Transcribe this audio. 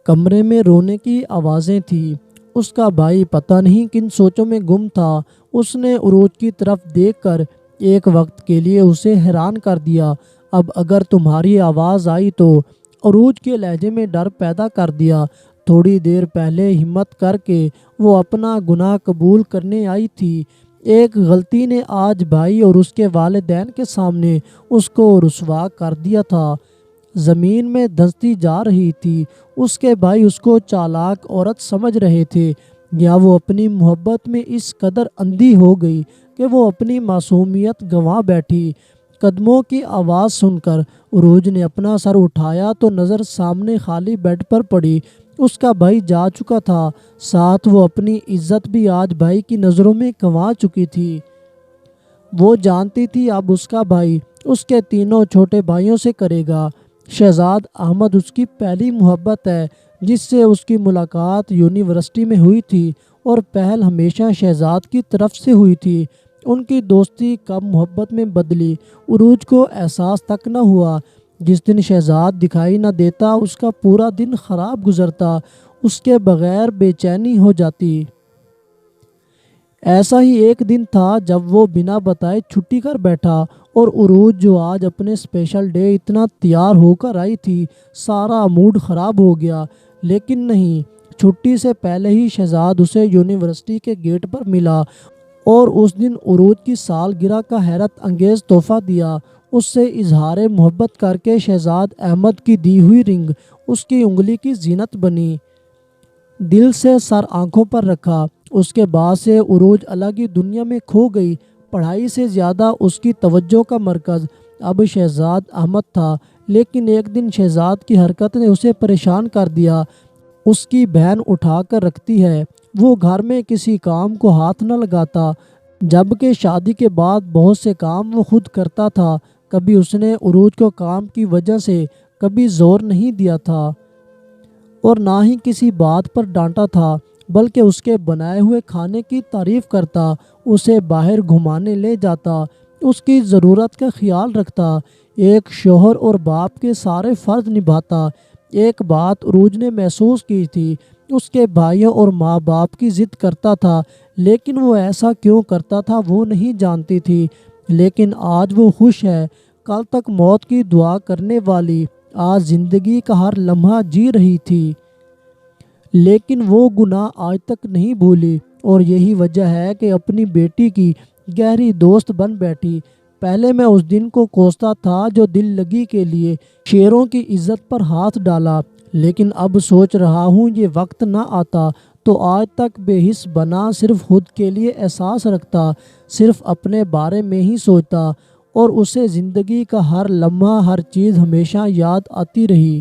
کمرے میں رونے کی آوازیں تھیں۔ اس کا بھائی پتہ نہیں کن سوچوں میں گم تھا۔ اس نے عروج کی طرف دیکھ کر ایک وقت کے لیے اسے حیران کر دیا۔ اب اگر تمہاری آواز آئی تو عروج کے لہجے میں ڈر پیدا کر دیا۔ تھوڑی دیر پہلے ہمت کر کے وہ اپنا گناہ قبول کرنے آئی تھی۔ ایک غلطی نے آج بھائی اور اس کے والدین کے سامنے اس کو رسوا کر دیا تھا۔ زمین میں دھنستی جا رہی تھی۔ اس کے بھائی اس کو چالاک عورت سمجھ رہے تھے، یا وہ اپنی محبت میں اس قدر اندھی ہو گئی کہ وہ اپنی معصومیت گنوا بیٹھی۔ قدموں کی آواز سن کر عروج نے اپنا سر اٹھایا تو نظر سامنے خالی بیڈ پر پڑی۔ اس کا بھائی جا چکا تھا، ساتھ وہ اپنی عزت بھی آج بھائی کی نظروں میں گنوا چکی تھی۔ وہ جانتی تھی اب اس کا بھائی اس کے تینوں چھوٹے بھائیوں سے کرے گا۔ شہزاد احمد اس کی پہلی محبت ہے، جس سے اس کی ملاقات یونیورسٹی میں ہوئی تھی، اور پہل ہمیشہ شہزاد کی طرف سے ہوئی تھی۔ ان کی دوستی کب محبت میں بدلی، عروج کو احساس تک نہ ہوا۔ جس دن شہزاد دکھائی نہ دیتا اس کا پورا دن خراب گزرتا، اس کے بغیر بے چینی ہو جاتی۔ ایسا ہی ایک دن تھا جب وہ بنا بتائے چھٹی کر بیٹھا، اور عروج جو آج اپنے اسپیشل ڈے اتنا تیار ہو کر آئی تھی، سارا موڈ خراب ہو گیا۔ لیکن نہیں، چھٹی سے پہلے ہی شہزاد اسے یونیورسٹی کے گیٹ پر ملا، اور اس دن عروج کی سالگرہ کا حیرت انگیز تحفہ دیا۔ اس سے اظہار محبت کر کے شہزاد احمد کی دی ہوئی رنگ اس کی انگلی کی زینت بنی۔ دل سے سر آنکھوں پر رکھا۔ اس کے بعد سے عروج الگ ہی دنیا میں کھو گئی۔ پڑھائی سے زیادہ اس کی توجہ کا مرکز اب شہزاد احمد تھا۔ لیکن ایک دن شہزاد کی حرکت نے اسے پریشان کر دیا۔ اس کی بہن اٹھا کر رکھتی ہے، وہ گھر میں کسی کام کو ہاتھ نہ لگاتا، جبکہ شادی کے بعد بہت سے کام وہ خود کرتا تھا۔ کبھی اس نے عروج کو کام کی وجہ سے کبھی زور نہیں دیا تھا، اور نہ ہی کسی بات پر ڈانٹا تھا، بلکہ اس کے بنائے ہوئے کھانے کی تعریف کرتا، اسے باہر گھمانے لے جاتا، اس کی ضرورت کا خیال رکھتا، ایک شوہر اور باپ کے سارے فرض نبھاتا۔ ایک بات عروج نے محسوس کی تھی، اس کے بھائیوں اور ماں باپ کی ضد کرتا تھا، لیکن وہ ایسا کیوں کرتا تھا وہ نہیں جانتی تھی۔ لیکن آج وہ خوش ہے، کل تک موت کی دعا کرنے والی، آج زندگی کا ہر لمحہ جی رہی تھی۔ لیکن وہ گناہ آج تک نہیں بھولی، اور یہی وجہ ہے کہ اپنی بیٹی کی گہری دوست بن بیٹھی۔ پہلے میں اس دن کو کوستا تھا جو دل لگی کے لیے شیروں کی عزت پر ہاتھ ڈالا، لیکن اب سوچ رہا ہوں یہ وقت نہ آتا تو آج تک بے حس بنا صرف خود کے لیے احساس رکھتا، صرف اپنے بارے میں ہی سوچتا، اور اسے زندگی کا ہر لمحہ ہر چیز ہمیشہ یاد آتی رہی۔